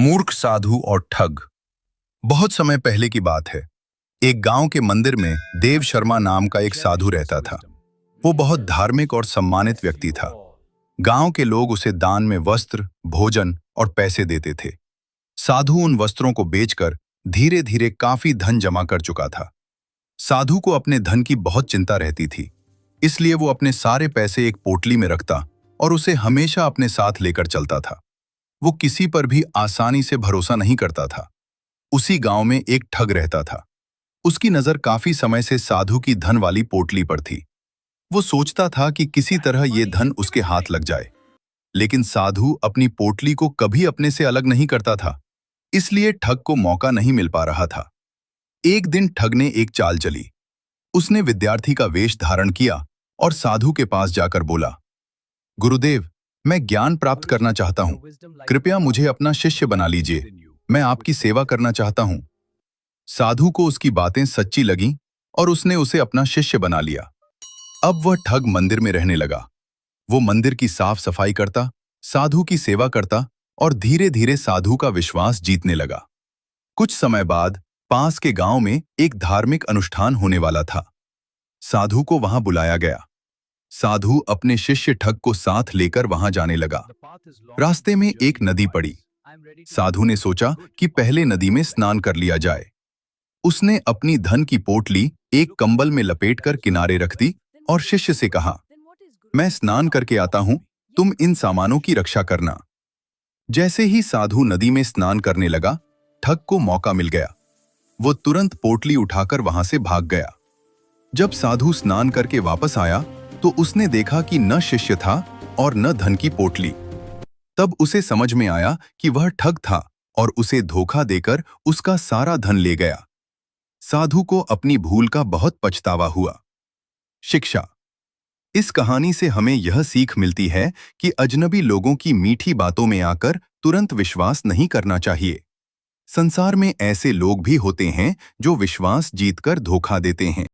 मूर्ख साधु और ठग। बहुत समय पहले की बात है। एक गांव के मंदिर में देव शर्मा नाम का एक साधु रहता था। वो बहुत धार्मिक और सम्मानित व्यक्ति था। गांव के लोग उसे दान में वस्त्र, भोजन और पैसे देते थे। साधु उन वस्त्रों को बेचकर धीरे धीरे काफी धन जमा कर चुका था। साधु को अपने धन की बहुत चिंता रहती थी, इसलिए वो अपने सारे पैसे एक पोटली में रखता और उसे हमेशा अपने साथ लेकर चलता था। वो किसी पर भी आसानी से भरोसा नहीं करता था। उसी गांव में एक ठग रहता था। उसकी नजर काफी समय से साधु की धन वाली पोटली पर थी। वो सोचता था कि किसी तरह ये धन उसके हाथ लग जाए, लेकिन साधु अपनी पोटली को कभी अपने से अलग नहीं करता था, इसलिए ठग को मौका नहीं मिल पा रहा था। एक दिन ठग ने एक चाल चली। उसने विद्यार्थी का वेश धारण किया और साधु के पास जाकर बोला, गुरुदेव, मैं ज्ञान प्राप्त करना चाहता हूँ। कृपया मुझे अपना शिष्य बना लीजिए। मैं आपकी सेवा करना चाहता हूँ। साधु को उसकी बातें सच्ची लगीं और उसने उसे अपना शिष्य बना लिया। अब वह ठग मंदिर में रहने लगा। वो मंदिर की साफ सफाई करता, साधु की सेवा करता और धीरे धीरे साधु का विश्वास जीतने लगा। कुछ समय बाद पास के गांव में एक धार्मिक अनुष्ठान होने वाला था। साधु को वहां बुलाया गया। साधु अपने शिष्य ठग को साथ लेकर वहां जाने लगा। रास्ते में एक नदी पड़ी। साधु ने सोचा कि पहले नदी में स्नान कर लिया जाए। उसने अपनी धन की पोटली एक कंबल में लपेटकर किनारे रख दी और शिष्य से कहा, मैं स्नान करके आता हूं, तुम इन सामानों की रक्षा करना। जैसे ही साधु नदी में स्नान करने लगा, ठग को मौका मिल गया। वो तुरंत पोटली उठाकर वहां से भाग गया। जब साधु स्नान करके वापस आया तो उसने देखा कि न शिष्य था और न धन की पोटली। तब उसे समझ में आया कि वह ठग था और उसे धोखा देकर उसका सारा धन ले गया। साधु को अपनी भूल का बहुत पछतावा हुआ। शिक्षा। इस कहानी से हमें यह सीख मिलती है कि अजनबी लोगों की मीठी बातों में आकर तुरंत विश्वास नहीं करना चाहिए। संसार में ऐसे लोग भी होते हैं जो विश्वास जीतकर धोखा देते हैं।